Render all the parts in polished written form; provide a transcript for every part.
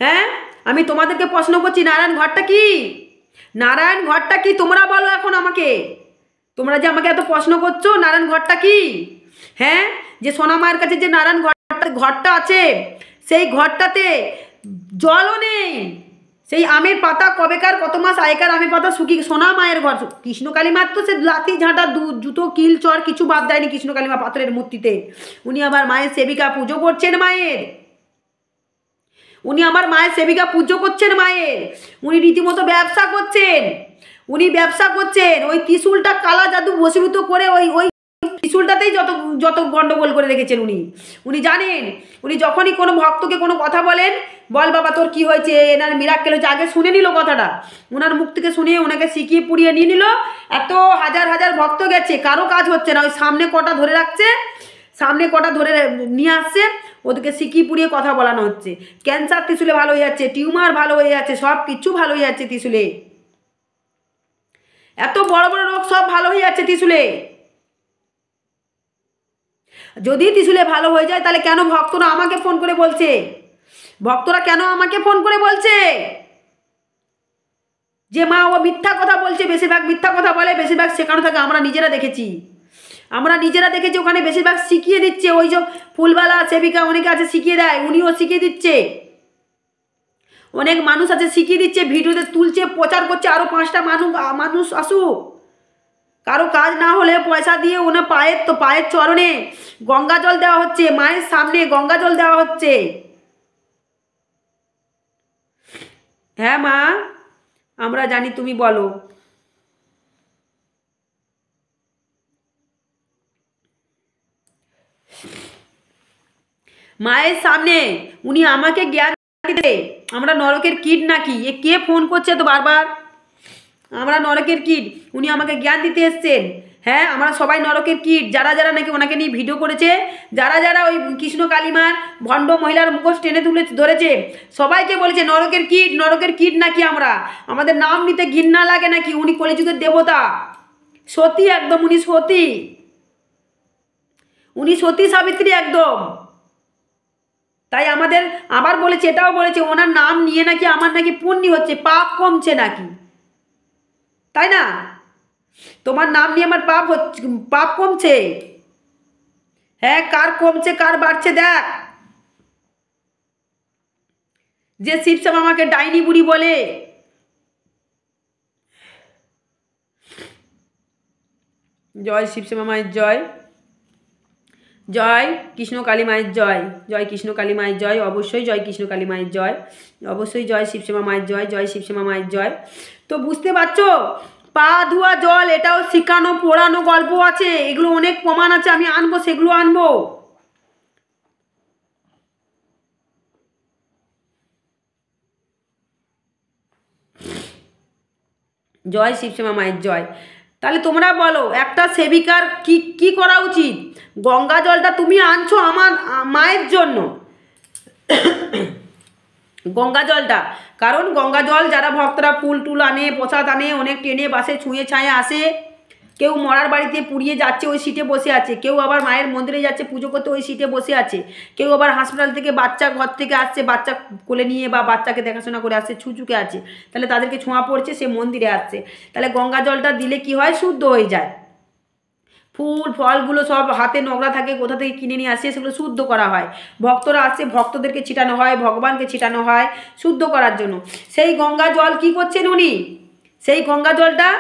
হ্যাঁ, আমি তোমাদেরকে প্রশ্ন করছি, নারায়ণ ঘরটা কি? নারায়ণ ঘরটা কি তোমরা বলো এখন আমাকে। তোমরা যে আমাকে এত প্রশ্ন করছো, নারায়ণ ঘরটা কি? হ্যাঁ, যে সোনা মায়ের কাছে যে নারায়ণ ঘরটা আছে, সেই ঘরটাতে জলও নেই। সেই আমের পাতা কবেকার কত মাস আগেকার আমের পাতা শুকিয়ে, সোনা মায়ের ঘর। কৃষ্ণকালী মার তো সে লাঠি ঝাঁটা জুতো কিল চর কিছু বাদ দেয়নি কৃষ্ণকালী মা পাথরের মূর্তিতে। উনি আবার মায়ের সেবিকা, পুজো করছেন মায়ের। উনি আমার মায়ের সেবিকা, পুজো করছেন মায়ের। উনি রীতিমতো ব্যবসা করছেন। উনি ব্যবসা করছেন ওই ত্রিশূলটা কালা জাদু বশীভূত করে ওই ওই ত্রিশূলটাতেই যত যত গন্ডগোল করে রেখেছেন উনি। উনি জানেন, উনি যখনই কোনো ভক্তকে কোনো কথা বলেন, বল বাবা তোর কি হয়েছে, এনার মিরাক্কেল হয়েছে, আগে শুনে নিল কথাটা, ওনার মুখ থেকে শুনিয়ে ওনাকে শিখিয়ে পুড়িয়ে নিয়ে নিল। এত হাজার হাজার ভক্ত গেছে, কারো কাজ হচ্ছে না। ওই সামনে কটা ধরে রাখছে, সামনে কটা ধরে নিয়ে আসছে, ওদেরকে শিখিয়ে পুড়িয়ে কথা বলানো হচ্ছে। ক্যান্সার ত্রিশূলে ভালো হয়ে যাচ্ছে, টিউমার ভালো হয়ে যাচ্ছে, সব কিছু ভালো হয়ে যাচ্ছে ত্রিশূলে। এত বড় বড় রোগ সব ভালো হয়ে যাচ্ছে ত্রিশূলে। যদি ত্রিশূলে ভালো হয়ে যায় তাহলে কেন ভক্তরা আমাকে ফোন করে বলছে? ভক্তরা কেন আমাকে ফোন করে বলছে যে মা ও মিথ্যা কথা বলছে? বেশিরভাগ মিথ্যা কথা বলে, বেশিরভাগ শেখানো থাকে। আমরা নিজেরা দেখেছি, ওখানে বেশিরভাগ শিখিয়ে দিচ্ছে। ওই সব ফুলবালা সেবিকা অনেকে আছে শিখিয়ে দেয়, উনিও শিখিয়ে দিচ্ছে। অনেক মানুষ আছে শিখিয়ে দিচ্ছে, ভিডিওতে তুলছে, প্রচার করছে, আরও 5টা মানুষ আসুক। কারো কাজ না হলে পয়সা দিয়ে ওনার পায়ের চরণে গঙ্গা জল দেওয়া হচ্ছে, মায়ের সামনে গঙ্গা জল দেওয়া হচ্ছে। হ্যাঁ মা, আমরা জানি, তুমি বলো। মায়ের সামনে উনি আমাকে জ্ঞান দিতে, আমরা নরকের কীট নাকি? এ কে ফোন করছে তো বারবার? আমরা নরকের কীট, উনি আমাকে জ্ঞান দিতে এসছেন। হ্যাঁ, আমরা সবাই নরকের কীট। যারা যারা নাকি ওনাকে নিয়ে ভিডিও করেছে, যারা যারা ওই কৃষ্ণ কালিমার ভণ্ড মহিলার মুখোশ টেনে তুলে ধরেছে, সবাইকে বলেছে নরকের কীট, নরকের কীট নাকি আমরা। আমাদের নাম নিতে ঘৃণা লাগে নাকি? উনি কলিযুগের দেবতা, সতী একদম। উনি সতী, উনি সতী সাবিত্রী একদম। তাই আমাদের আবার বলেছে, এটাও বলেছে ওনার নাম নিয়ে নাকি আমার নাকি পুণ্য হচ্ছে, পাপ কমছে নাকি, তাই না? তোমার নাম নিয়ে আমার পাপ কমছে। হ্যাঁ, কার কমছে কার বাড়ছে দেখ। যে শিবশ্যাম আমাকে ডাইনি বুড়ি বলে, জয় শিবশ্যামা মায়ের জয়, জয় কৃষ্ণ কালী মায়ের জয়, জয় কৃষ্ণ কালী মায়ের জয়, অবশ্যই জয় কৃষ্ণ কালী মায়ের জয়, অবশ্যই জয় শিবশ্যামা মায়ের জয়, জয় শিবশ্যামা মায়ের জয়। তো বুঝতে পারছো, পা ধোয়া জল, এটাও শিখানো পড়ানো গল্প আছে, এগুলো অনেক প্রমাণ আছে, আমি আনবো, সেগুলো আনবো। জয় শিবশ্যামা মায়ের জয়। তাহলে তোমরা বলো, একটা সেবিকার কি কি করা উচিত? গঙ্গা জলটা তুমি আনছো আমার মায়ের জন্য, গঙ্গা জলটা, কারণ গঙ্গা জল যারা ভক্তরা ফুল টুল আনে, প্রসাদ আনে, অনেক টেনে বাসে ছুঁয়ে ছায়ে আসে। কেউ মরার বাড়িতে পুড়িয়ে যাচ্ছে, ওই সিটে বসে আছে। কেউ আবার মায়ের মন্দিরে যাচ্ছে পুজো করতে, ওই সিটে বসে আছে। কেউ আবার হাসপাতাল থেকে বাচ্চা ঘর থেকে আসছে, বাচ্চা কোলে নিয়ে বা বাচ্চাকে দেখাশোনা করে আসছে, ছুঁচুকে আছে, তাহলে তাদেরকে ছোঁয়া পড়ছে, সে মন্দিরে আসছে। তাহলে গঙ্গা জলটা দিলে কি হয়? শুদ্ধ হয়ে যায়। ফুল ফলগুলো সব হাতে নোংরা থাকে, কোথা থেকে কিনে নিয়ে আসে, সেগুলো শুদ্ধ করা হয়। ভক্তরা আসে, ভক্তদেরকে ছিটানো হয়, ভগবানকে ছিটানো হয় শুদ্ধ করার জন্য। সেই গঙ্গা জল কি করছেন উনি? সেই গঙ্গা জলটা,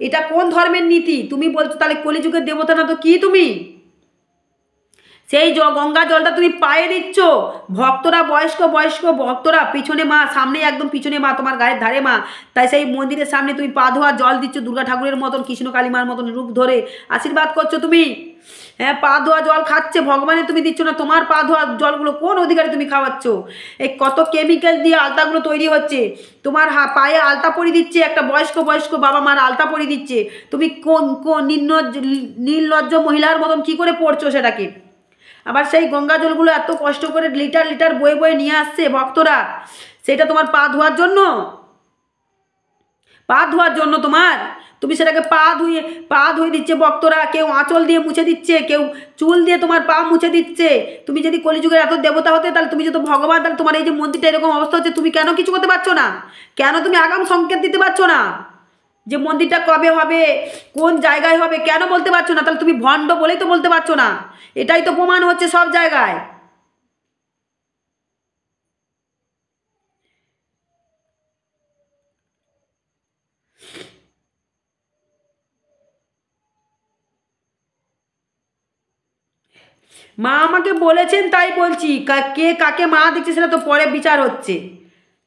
এটা কোন ধর্মের নীতি তুমি বলছো? তাহলে কলিযুগের দেবতা না তো কি তুমি? সেই গঙ্গা জলটা তুমি পায়ে দিচ্ছ। ভক্তরা, বয়স্ক বয়স্ক ভক্তরা, পিছনে মা, সামনে একদম পিছনে মা, তোমার গায়ের ধারে মা। তাই সেই মন্দিরের সামনে তুমি পা ধোয়া জল দিচ্ছ, দুর্গা ঠাকুরের মতন, কৃষ্ণ কালীমার মতন রূপ ধরে আশীর্বাদ করছো তুমি। হ্যাঁ, পা ধোয়া জল খাচ্ছে, ভগবানের তুমি দিচ্ছ না, তোমার পা ধোয়া জলগুলো কোন অধিকারে তুমি খাওয়াচ্ছ? এই কত কেমিক্যাল দিয়ে আলতাগুলো তৈরি হচ্ছে, তোমার পায়ে আলতা পরিয়ে দিচ্ছে, একটা বয়স্ক বয়স্ক বাবা মার আলতা পরিয়ে দিচ্ছে, তুমি কোন কোন নির্লজ্জ মহিলার মতন কি করে পড়ছো সেটাকে? আবার সেই গঙ্গা জলগুলো এত কষ্ট করে লিটার লিটার বয়ে বয়ে নিয়ে আসছে ভক্তরা, সেটা তোমার পা ধোয়ার জন্য? পা ধোয়ার জন্য তোমার, তুমি সেটাকে পা ধুয়ে দিচ্ছে ভক্তরা, কেউ আঁচল দিয়ে মুছে দিচ্ছে, কেউ চুল দিয়ে তোমার পা মুছে দিচ্ছে। তুমি যদি কলিযুগের এত দেবতা হতে, তাহলে তুমি যদি ভগবান, তাহলে তোমার এই যে মন্দিরটা এরকম অবস্থা হচ্ছে, তুমি কেন কিছু করতে পারছো না? কেন তুমি আগাম সংকেত দিতে পারছো না যে মন্দিরটা কবে হবে, কোন জায়গায় হবে, কেন বলতে পারছো না? তাহলে তুমি ভণ্ড বলেই তো বলতে পারছো না, এটাই তো প্রমাণ হচ্ছে সব জায়গায়। মা আমাকে বলেছেন তাই বলছি, কে কাকে মা দেখছে সেটা তো পরে বিচার হচ্ছে।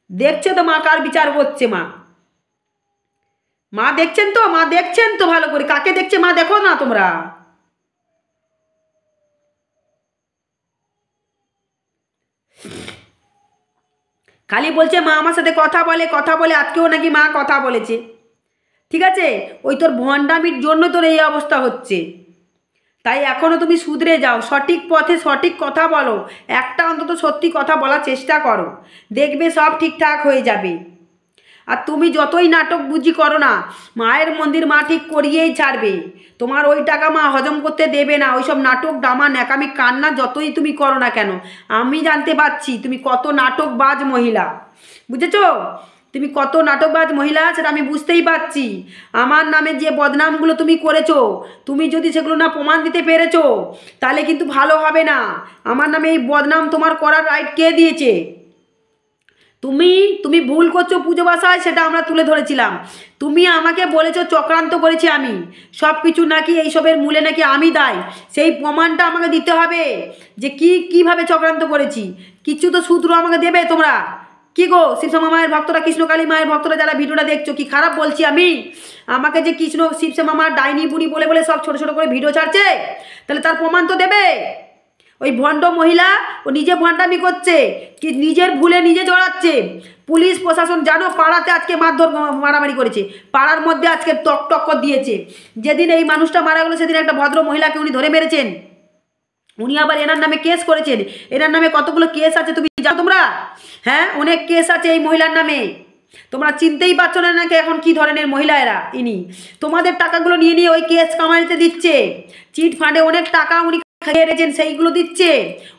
দেখছে তো মা কার বিচার করছে। মা মা দেখছেন তো, মা দেখছেন তো ভালো করে, কাকে দেখছে মা দেখো না তোমরা। খালি বলছে মা আমার সাথে কথা বলে কথা বলে, আজকেও নাকি মা কথা বলেছে। ঠিক আছে, ওই তোর ভণ্ডামির জন্য তোর এই অবস্থা হচ্ছে। তাই এখনও তুমি শুধরে যাও, সঠিক পথে সঠিক কথা বলো, একটা অন্তত সত্যি কথা বলার চেষ্টা করো, দেখবে সব ঠিকঠাক হয়ে যাবে। আর তুমি যতই নাটক বুঝি করো না, মায়ের মন্দির মা ঠিক করিয়েই ছাড়বে। তোমার ওই টাকা মা হজম করতে দেবে না, ওইসব নাটক ড্রামা ন্যাকামি কান্না যতই তুমি করো না কেন। আমি জানতে পারছি তুমি কত নাটকবাজ মহিলা, বুঝেছো? তুমি কত নাটকবাজ মহিলা সেটা আমি বুঝতেই পারছি। আমার নামে যে বদনামগুলো তুমি করেছো, তুমি যদি সেগুলো না প্রমাণ দিতে পেরেছো, তাহলে কিন্তু ভালো হবে না। আমার নামে এই বদনাম তোমার করার রাইট কে দিয়েছে? তুমি তুমি ভুল করছো পুজো বাসায়, সেটা আমরা তুলে ধরেছিলাম। তুমি আমাকে বলেছো চক্রান্ত করেছি আমি, সব কিছু নাকি এইসবের মূলে নাকি আমি দায়। সেই প্রমাণটা আমাকে দিতে হবে যে কিভাবে চক্রান্ত করেছি। কিছু তো সূত্র আমাকে দেবে তোমরা। কি গো শিবশ্যামা মায়ের ভক্তরা, কৃষ্ণকালী মায়ের ভক্তরা যারা ভিডিওটা দেখছো, কি খারাপ বলছি আমি? আমাকে যে শিবশ্যামা মার ডাইনি বুড়ি বলে বলে সব ছোট ছোট করে ভিডিও ছাড়ছে, তাহলে তার প্রমাণ তো দেবে। ওই ভণ্ড মহিলা ও নিজে ভণ্ডামি করছে, কি নিজের ভুলে নিজে জড়াচ্ছে। পুলিশ প্রশাসন জানো, পাড়াতে আজকে মারধর মারামারি করেছে, পাড়ার মধ্যে আজকে টক্কর দিয়েছে। যেদিন এই মানুষটা মারা গেলো সেদিন একটা ভদ্র মহিলাকে উনি ধরে মেরেছেন, উনি আবার এনার নামে কেস করেছেন। এনার নামে কতগুলো কেস আছে তুমি জানো তোমরা? হ্যাঁ, অনেক কেস আছে এই মহিলার নামে। তোমরা চিনতেই পারছো না নাকি এখন কি ধরনের মহিলা এরা। ইনি তোমাদের টাকাগুলো নিয়ে নিয়ে ওই কেস কামাইতে দিচ্ছে, চিট ফান্ডে অনেক টাকা উনি খেয়ে রেখেছেন, সেইগুলো দিচ্ছে।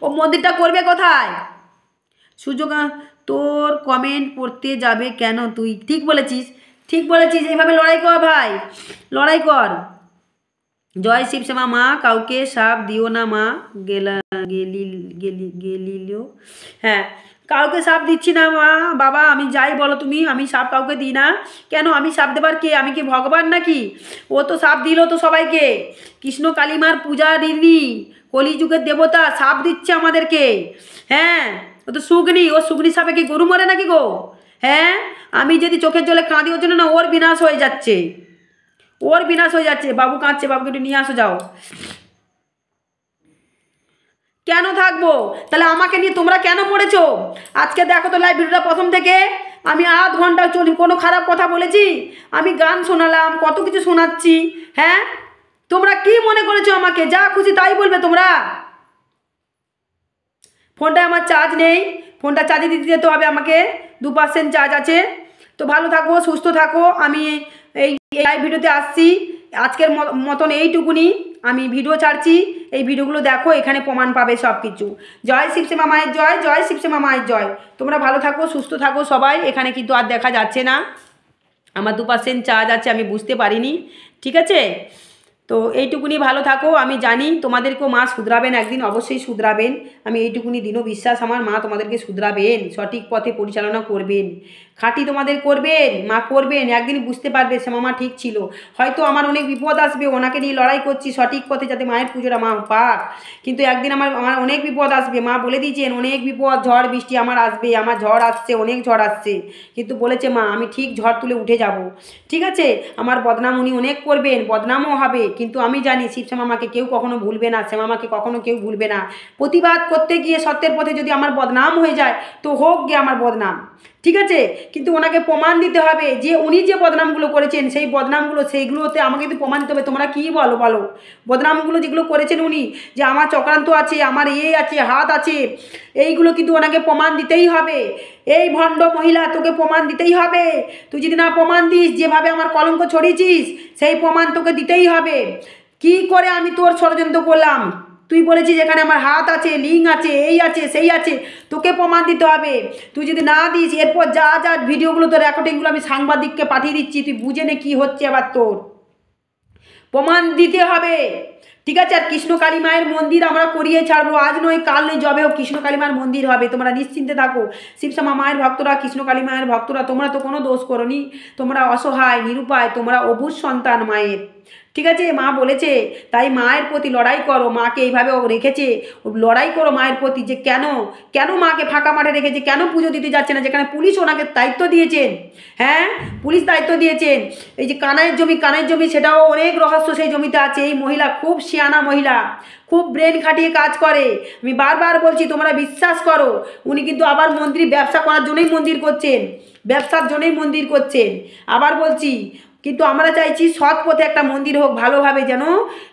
ও মন্দিরটা করবে কোথায়? সুযোগ তোর কমেন্ট পড়তে যাবে কেন? তুই ঠিক বলেছিস, ঠিক বলেছিস, এইভাবে লড়াই কর ভাই, লড়াই কর। জয় শিবশ্যামা মা, কাউকে সাপ দিও না মা, গেলিও। হ্যাঁ, কাউকে সাপ দিচ্ছি না মা, বাবা আমি যাই বলো তুমি, আমি সাপ কাউকে দিই না। কেন আমি সাপ দেবার কে? আমি কি ভগবান নাকি? ও তো সাপ দিল তো সবাইকে, কৃষ্ণ কালীমার পূজা ঋণী কলিযুগের দেবতা সাপ দিচ্ছে আমাদেরকে। হ্যাঁ, ও তো সুগ্নি, ও সুগ্নি সাপে কি গরু মরে নাকি গো? হ্যাঁ, আমি যদি চোখের জলে কাঁদি ওর জন্য না, ওর বিনাশ হয়ে যাচ্ছে, ওর বিনাশ হয়ে যাচ্ছে। বাবু কাঁদছে, বাবুকে একটু নিয়ে আসো যাও। কেন থাকবো? তাহলে আমাকে নিয়ে তোমরা কেন পড়েছো? আজকে দেখো তো লাইভ ভিডিওটা প্রথম থেকে, আমি আধ ঘন্টা চলি, কোনো খারাপ কথা বলেছি? আমি গান শোনালাম, কত কিছু শোনাচ্ছি। হ্যাঁ, তোমরা কি মনে করেছো আমাকে যা খুশি তাই বলবে তোমরা? ফোনটায় আমার চার্জ নেই, ফোনটা চার্জে দিতে যেতে হবে আমাকে, 2% চার্জ আছে। তো ভালো থাকো, সুস্থ থাকো। আমি এই লাইভ ভিডিওতে আসছি, আজকের মতন এইটুকুনি। আমি ভিডিও ছাড়ছি, এই ভিডিওগুলো দেখো, এখানে প্রমাণ পাবে সব কিছু। জয় শিবশ্যামা মায়ের জয়, জয় শিবশ্যামা মায়ের জয়। তোমরা ভালো থাকো, সুস্থ থাকো সবাই। এখানে কিন্তু আর দেখা যাচ্ছে না, আমার 2% চার্জ আছে, আমি বুঝতে পারিনি। ঠিক আছে, তো এইটুকুনি, ভালো থাকো। আমি জানি তোমাদেরকেও মা শুধরাবেন, একদিন অবশ্যই শুধরাবেন। আমি এইটুকুনি দিনও বিশ্বাস, আমার মা তোমাদেরকে শুধরাবেন, সঠিক পথে পরিচালনা করবেন, খাঁটি তোমাদের করবেন, মা করবেন। একদিন বুঝতে পারবে শ্যামা মা ঠিক ছিল। হয়তো আমার অনেক বিপদ আসবে, ওনাকে নিয়ে লড়াই করছি সঠিক পথে যাতে মায়ের পুজোটা মা পাক, কিন্তু একদিন আমার অনেক বিপদ আসবে। মা বলে দিয়েছেন অনেক বিপদ, ঝড় বৃষ্টি আমার আসবে, আমার ঝড় আসছে, অনেক ঝড় আসছে, কিন্তু বলেছে মা আমি ঠিক ঝড় তুলে উঠে যাব। ঠিক আছে, আমার বদনাম উনি অনেক করবেন, বদনামও হবে, কিন্তু আমি জানি শিবশ্যামা মাকে কেউ কখনো ভুলবে না, শ্যামা মাকে কখনো কেউ ভুলবে না। প্রতিবাদ করতে গিয়ে সত্যের পথে যদি আমার বদনাম হয়ে যায়, তো হোক গিয়ে আমার বদনাম। ঠিক আছে, কিন্তু ওনাকে প্রমাণ দিতে হবে যে উনি যে বদনামগুলো করেছেন সেই বদনামগুলো সেইগুলোতে আমাকে কিন্তু প্রমাণ দিতে হবে। তোমরা কী বলো বলো, বদনামগুলো যেগুলো করেছেন উনি, যে আমার চক্রান্ত আছে, আমার আছে, হাত আছে, এইগুলো কিন্তু ওনাকে প্রমাণ দিতেই হবে। এই ভণ্ড মহিলা, তোকে প্রমাণ দিতেই হবে। তুই যদি না প্রমাণ দিস, যেভাবে আমার কলঙ্ক ছড়িয়েছিস সেই প্রমাণ তোকে দিতেই হবে। কি করে আমি তোর ষড়যন্ত্র করলাম, তুই বলেছিস এখানে আমার হাত আছে, লিঙ্ক আছে, এই আছে, সেই আছে, তোকে প্রমাণ দিতে হবে। তুই যদি না দিস, এরপর যা যা ভিডিওগুলো তোর রেকর্ডিংগুলো আমি সাংবাদিককে পাঠিয়ে দিচ্ছি, তুই বুঝে নে কী হচ্ছে। আবার তোর প্রমাণ দিতে হবে, ঠিক আছে। আর কৃষ্ণকালী মায়ের মন্দির আমরা করিয়ে ছাড়বো, আজ নয় কাল নয়, যবে হোক কৃষ্ণকালী মায়ের মন্দির হবে। তোমরা নিশ্চিন্তে থাকো। শিবশ্যামা মায়ের ভক্তরা, কৃষ্ণকালী মায়ের ভক্তরা, তোমরা তো কোনো দোষ করোনি, তোমরা অসহায় নিরুপায়, তোমরা অবুঝ সন্তান মায়ের, ঠিক আছে। মা বলেছে, তাই মায়ের প্রতি লড়াই করো। মাকে এইভাবে ও রেখেছে, লড়াই করো মায়ের প্রতি, যে কেন কেন মাকে ফাঁকা মাঠে রেখেছে, কেন পুজো দিতে যাচ্ছে না, যেখানে পুলিশ ওনাকে দায়িত্ব দিয়েছেন। হ্যাঁ, পুলিশ দায়িত্ব দিয়েছেন। এই যে কানাইয়ের জমি সেটাও অনেক রহস্য সেই জমিতে আছে। এই মহিলা খুব শিয়ানা মহিলা, খুব ব্রেন খাটিয়ে কাজ করে। আমি বারবার বলছি, তোমরা বিশ্বাস করো। উনি কিন্তু আবার মন্দির ব্যবসা করার জন্যই মন্দির করছেন, ব্যবসার জন্যই মন্দির করছেন। আবার বলছি, কিন্তু আমরা চাইছি সৎ পথে একটা মন্দির হোক, ভালোভাবে, যেন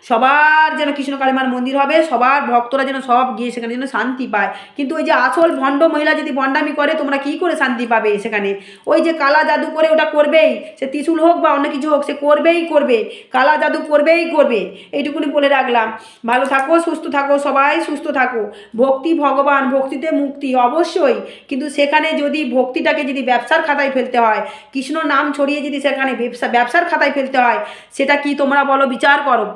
সবার যেন কৃষ্ণকালী মার মন্দির হবে, সবার ভক্তরা যেন সব গিয়ে সেখানে যেন শান্তি পায়। কিন্তু ওই যে আসল ভণ্ড মহিলা যদি ভণ্ডামি করে, তোমরা কী করে শান্তি পাবে সেখানে? ওই যে কালা জাদু করে ওটা করবেই, সে ত্রিশূল হোক বা অন্য কিছু হোক, সে করবেই করবে, কালা জাদু করবেই করবে। এইটুকুনি বলে রাখলাম। ভালো থাকো, সুস্থ থাকো, সবাই সুস্থ থাকো। ভক্তি ভগবান, ভক্তিতে মুক্তি অবশ্যই, কিন্তু সেখানে যদি ভক্তিটাকে যদি ব্যবসার খাতায় ফেলতে হয়, কৃষ্ণ নাম ছড়িয়ে যদি সেখানে ব্যবসার খাতায় ফেলতে হয়, সেটা কি তোমরা বলো, বিচার করো।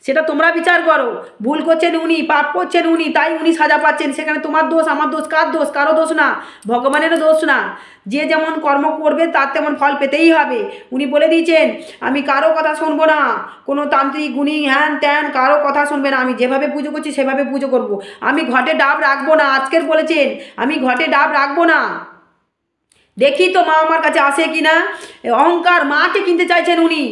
সেটা তোমরা বিচার করো। ভুল করছেন উনি, পাপ করছেন উনি, তাই উনি সাজা পাচ্ছেন। সেখানে তোমার দোষ, আমার দোষ, কার দোষ? কারো দোষ না, ভগবানেরও দোষ না। যে যেমন কর্ম করবে তার তেমন ফল পেতেই হবে। উনি বলে দিয়েছেন, আমি কারো কথা শুনবো না, কোনো তান্ত্রিক গুণী হ্যান ত্যান কারো কথা শুনবে না, আমি যেভাবে পুজো করছি সেভাবে পুজো করব। আমি ঘটে ডাব রাখবো না, আজকের বলেছেন আমি ঘটে ডাব রাখবো না। দেখি তো মা আমার কাছে আসে কি না। অহংকার, মাকে কিনতে চাইছেন উনি।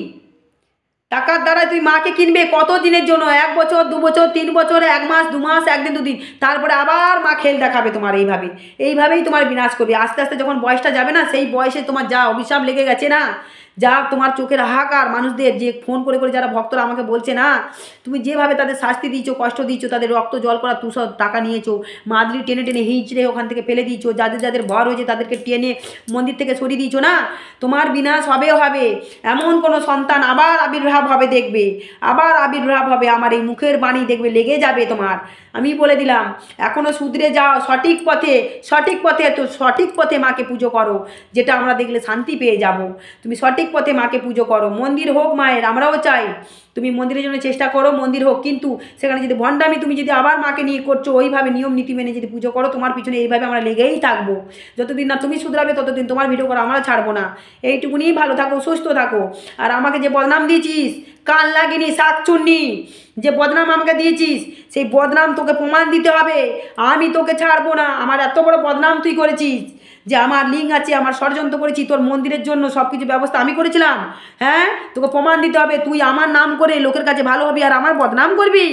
টাকার দ্বারা তুই মাকে কিনবে কত দিনের জন্য? 1 বছর, 2 বছর, 3 বছর, 1 মাস, 2 মাস, 1 দিন 2 দিন, তারপরে আবার মা খেল দেখাবে তোমার। এইভাবেই তোমার বিনাশ করবে। আস্তে আস্তে যখন বয়সটা যাবে না, সেই বয়সে তোমার যা অভিশাপ লেগে গেছে না, যা তোমার চোখের হাহাকার, মানুষদের যে ফোন করে করে যারা ভক্তরা আমাকে বলছে না, তুমি যেভাবে তাদের শাস্তি দিয়েছো, কষ্ট দিয়েছো, তাদের রক্ত জল করা 200 টাকা নিয়েছো, মাদুরি টেনে টেনে হিঁচড়ে ওখান থেকে ফেলে দিয়েছো, যাদের যাদের ভর হয়েছে তাদেরকে টেনে মন্দির থেকে সরিয়ে দিয়েছো না, তোমার বিনাশ হবে হবে। এমন কোনো সন্তান আবার আবির্ভাব হবে, দেখবে আবার আবির্ভাব হবে। আমার এই মুখের বাণী দেখবে লেগে যাবে তোমার। আমি বলে দিলাম, এখনও শুধরে যাও, সঠিক পথে, তো সঠিক পথে মাকে পুজো করো, যেটা আমরা দেখলে শান্তি পেয়ে যাব। তুমি সঠিক পথে মাকে পুজো করো। মন্দির হোক মায়ের, আমরাও চাই তুমি মন্দিরের জন্য চেষ্টা করো, মন্দির হোক, কিন্তু সেখানে যদি ভণ্ডামি তুমি যদি আবার মাকে নিয়ে করছো, ওইভাবে নিয়ম নীতি মেনে যদি পুজো করো, তোমার পিছনে এইভাবে আমরা লেগেই থাকবো। যতদিন না তুমি শুধরাবে ততদিন তোমার ভিডিও করা আমরা ছাড়বো না। এইটুকুনি, ভালো থাকো, সুস্থ থাকো। আর আমাকে যে বদনাম দিয়েছিস, কান লাগিনি শাকচুন্নি, যে বদনাম আমাকে দিয়েছিস, সেই বদনাম তোকে প্রমাণ দিতে হবে। আমি তোকে ছাড়বো না। আমার এত বড় বদনাম তুই করেছিস, যে আমার লিঙ্ক আছে, আমার ষড়যন্ত্র করেছি, তোর মন্দিরের জন্য সব কিছু ব্যবস্থা আমি করেছিলাম। হ্যাঁ, তোকে প্রমাণ দিতে হবে। তুই আমার নাম করে লোকের কাছে ভালো হবি আর আমার বদনাম করবি,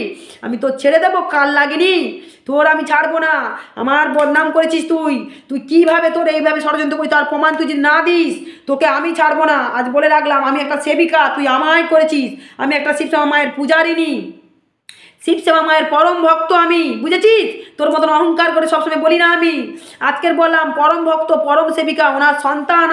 আমি তোর ছেড়ে দেবো? কাল লাগেনি, তোর আমি ছাড়বো না। আমার বদনাম করেছিস তুই, তুই কীভাবে তোর এইভাবে ষড়যন্ত্র করিস, তার প্রমাণ তুই যদি না দিস, তোকে আমি ছাড়বো না। আজ বলে রাখলাম, আমি একটা সেবিকা, তুই আমায় করেছিস। আমি একটা শিবশ্যামা মায়ের পূজারিনী, শিবশ্যামা মায়ের পরম ভক্ত আমি, বুঝেছিস? তোর মতন অহংকার করে সবসময় বলি না আমি। আজকের বললাম, পরম ভক্ত, পরম সেবিকা, ওনার সন্তান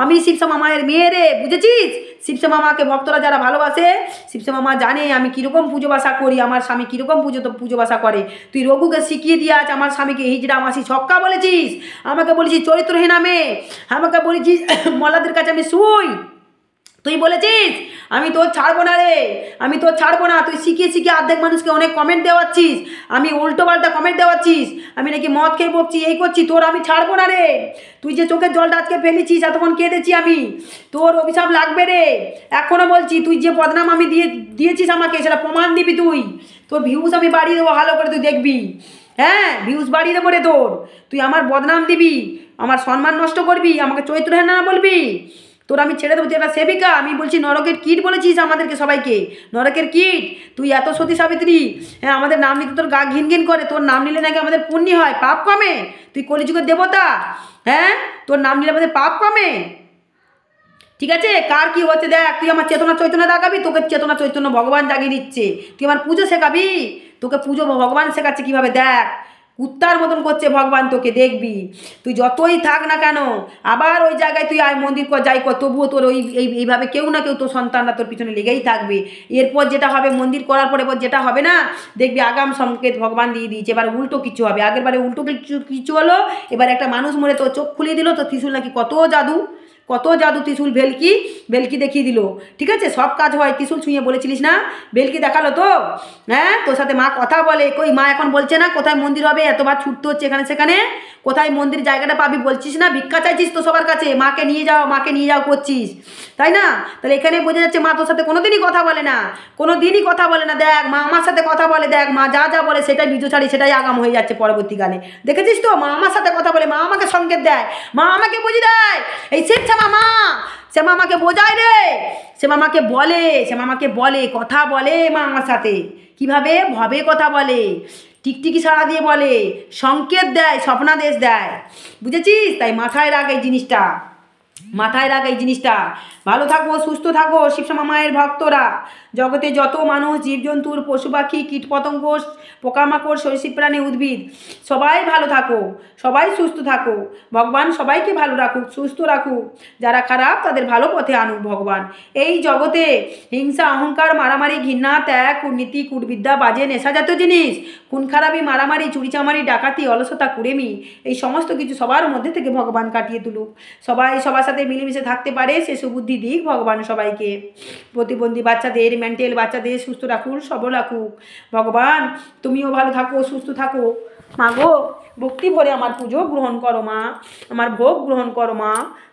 আমি শিবশ্যামা মায়ের মেয়ে রে, বুঝেছিস? শিবশ্যামা মাকে ভক্তরা যারা ভালোবাসে, শিবশ্যামা মা জানে আমি কীরকম পুজো বাসা করি, আমার স্বামী কীরকম পুজো বাসা করে। তুই রঘুকে শিখিয়ে দিয়ে আজ আমার স্বামীকে হিজড়া মাসি ছক্কা বলেছিস, আমাকে বলেছিস চরিত্রহীন মেয়ে, আমাকে বলেছিস মল্লাদের কাছে আমি শুই। তুই বলেছিস আমি তোর ছাড়বো না রে, আমি তোর ছাড়বো না। তুই শিখিয়ে শিখিয়ে অর্ধেক মানুষকে অনেক কমেন্ট দেওয়াচ্ছিস, আমি উল্টো পাল্টা কমেন্ট দেওয়াচ্ছিস, আমি নাকি মদ খেয়ে বকছি, এই করছি। তোর আমি ছাড়বো না রে। তুই যে চোখের জলটা আজকে ফেলেছিস, এতক্ষণ কেঁদেছি আমি, তোর অভিশাপ লাগবে রে। এখনও বলছি, তুই যে বদনাম আমি দিয়েছিস আমাকে, সেটা প্রমাণ দিবি তুই। তোর ভিউজ আমি বাড়িয়ে দেবো, ভালো করে তুই দেখবি। হ্যাঁ, ভিউজ বাড়িয়ে দেবো রে তোর। তুই আমার বদনাম দিবি, আমার সম্মান নষ্ট করবি, আমাকে চরিত্রহীন না বলবি। তোর আমি ছেড়ে দেবো, তুই একটা সেবিকা, আমি বলছি নরকের কীট বলেছিস আমাদেরকে সবাইকে, নরকের কীট, তুই এত সতী সাবিত্রী, হ্যাঁ আমাদের নাম নিতে তোর গা ঘিন ঘিন করে, তোর নাম নিলে নাকি আমাদের পুণ্য হয়, পাপ কমে, তুই কলিযুগের দেবতা, হ্যাঁ তোর নাম নিলে আমাদের পাপ কমে। ঠিক আছে, কার কি হচ্ছে দেখ, তুই আমার চেতনা চৈতন্য দেখাবি, তোকে চেতনা চৈতন্য ভগবান জাগিয়ে দিচ্ছে, তুই আমার পুজো শেখাবি, তোকে পুজো ভগবান শেখাচ্ছে কীভাবে, দেখ কুত্তার মতন করছে ভগবান তোকে, দেখবি তুই যতই থাক না কেন, আবার ওই জায়গায় তুই আয় মন্দির কর যাই কর, তবুও তোর ওই এইভাবে কেউ না কেউ তোর সন্তানরা তোর পিছনে লেগেই থাকবে। এরপর যেটা হবে, মন্দির করার পরে যেটা হবে না, দেখবি আগাম সংকেত ভগবান দিয়ে দিয়েছে, এবার উল্টো কিছু হবে, আগের বারে উল্টো কিছু হলো, এবার একটা মানুষ মরে তোর চোখ খুলিয়ে দিল, তো ত্রিশূল নাকি কত জাদু, কত জাদু, ত্রিশূল ভেলকি ভেলকি দেখিয়ে দিল। ঠিক আছে, সব কাজ হয়, ত্রিশূল ছুঁয়ে বলেছিলিস না, ভেলকি দেখালো তো, হ্যাঁ তোর সাথে মা কথা বলে, কই মা এখন বলছে না কোথায় মন্দির হবে, এতবার ছুটতে হচ্ছে এখানে সেখানে, কোথায় মন্দির জায়গাটা পাবি বলছিস না, ভিক্ষা চাইছিস তো সবার কাছে, মাকে নিয়ে যাও করছিস, তাই না? তাহলে এখানে বোঝা যাচ্ছে মা তোর সাথে কোনোদিনই কথা বলে না, কোনোদিনই কথা বলে না, দেখ মা আমার সাথে কথা বলে, দেখ মা যা যা বলে সেটাই বীজ ছাড়ি, সেটাই আগাম হয়ে যাচ্ছে পরবর্তীকালে, দেখেছিস তো মা আমার সাথে কথা বলে, মা আমাকে সংকেত দেয়, মা আমাকে বুঝিয়ে দেয়, এই মা সে মামাকে বোঝায় রে, সে মামাকে বলে কথা বলে, মা আমার সাথে কিভাবে ভাবে কথা বলে, টিকটিকি সাড়া দিয়ে বলে, সংকেত দেয়, স্বপ্নাদেশ দেয়, বুঝেছিস? তাই মাথায় রাখ এই জিনিসটা, মাথায় রাখ এই জিনিসটা। ভালো থাকো, সুস্থ থাকো শিবশ্যামা মায়ের ভক্তরা, জগতে যত মানুষ, জীবজন্তুর, পশু পাখি, কীটপতঙ্গ, পোকামাকড়, সরীসৃপ প্রাণী, উদ্ভিদ, সবাই ভালো থাকো, সবাই সুস্থ থাকো, ভগবান সবাইকে ভালো রাখুক, সুস্থ রাখুক, যারা খারাপ তাদের ভালো পথে আনুক ভগবান। এই জগতে হিংসা, অহংকার, মারামারি, ঘৃণা, ত্যাগ, কূটনীতি, কূটবিদ্যা, বাজে নেশাজাতীয় জিনিস, খুন খারাপি, মারামারি, চুরিচামারি, ডাকাতি, অলসতা, কুড়েমি, এই সমস্ত কিছু সবার মধ্যে থেকে ভগবান কাটিয়ে তুলুক, সবাই সবার সাথে মিলেমিশে থাকতে পারে সে সুবুদ্ধি দিক ভগবান সবাইকে, প্রতিবন্ধী বাচ্চাদের, মেন্টাল বাচ্চাদের সুস্থ রাখুক, সবল রাখুক ভগবান, তুমিও ভালো থাকো, সুস্থ থাকো। মা গো, ভক্তি ভরে আমার পুজো গ্রহণ করো মা, আমার ভোগ গ্রহণ করো মা।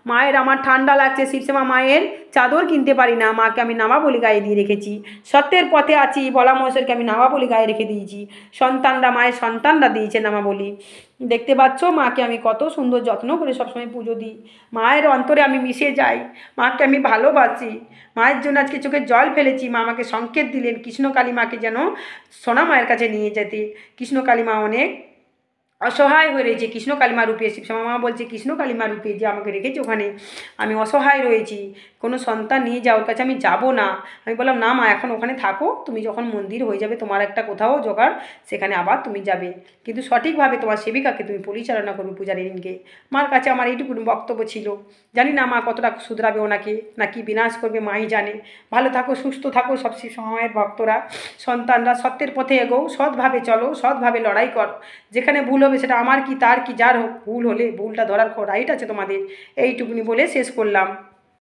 মায়ের আমার ঠান্ডা লাগছে, শিবশ্যামা মায়ের চাদর কিনতে পারি না, মাকে আমি নামাবলি গায়ে দিয়ে রেখেছি, সত্যের পথে আছি, বলা মহেশ্বরকে আমি নামাবলি গায়ে রেখে দিয়েছি, মায়ের সন্তানরা দিয়েছে নামাবলি, দেখতে পাচ্ছ মাকে আমি কত সুন্দর যত্ন করে সবসময় পুজো দিই, মায়ের অন্তরে আমি মিশে যাই, মাকে আমি ভালোবাসি, মায়ের জন্য আজকে চোখে জল ফেলেছি, মা আমাকে সংকেত দিলেন কৃষ্ণকালী মাকে যেন সোনা মায়ের কাছে নিয়ে যেতে, কৃষ্ণকালী মা অনেক অসহায় হয়ে রয়েছে, কৃষ্ণকালী মা রূপে, শিবশ্যামা মা বলছে কৃষ্ণকালী মা রূপে যে আমাকে রেখেছে ওখানে, আমি অসহায় রয়েছি, কোনো সন্তান নিয়ে যাও, ওর কাছে আমি যাব না। আমি বললাম না মা এখন ওখানে থাকো, তুমি যখন মন্দির হয়ে যাবে তোমার একটা কোথাও জোগাড়, সেখানে আবার তুমি যাবে, কিন্তু সঠিকভাবে তোমার সেবিকাকে তুমি পরিচালনা করবে, পূজারীকে। মার কাছে আমার এইটুকু বক্তব্য ছিল, জানি না মা কতটা শুধরাবে ওনাকে নাকি বিনাশ করবে, মাই জানে। ভালো থাকো, সুস্থ থাকো সব সময়ের ভক্তরা, সন্তানরা, সত্যের পথে এগো, সৎভাবে চলো, সৎভাবে লড়াই করো, যেখানে ভুল হবে সেটা আমার কি তার কি, যার হোক, ভুল হলে ভুলটা ধরার রাইট আছে তোমাদের, এইটুকুনি বলে শেষ করলাম।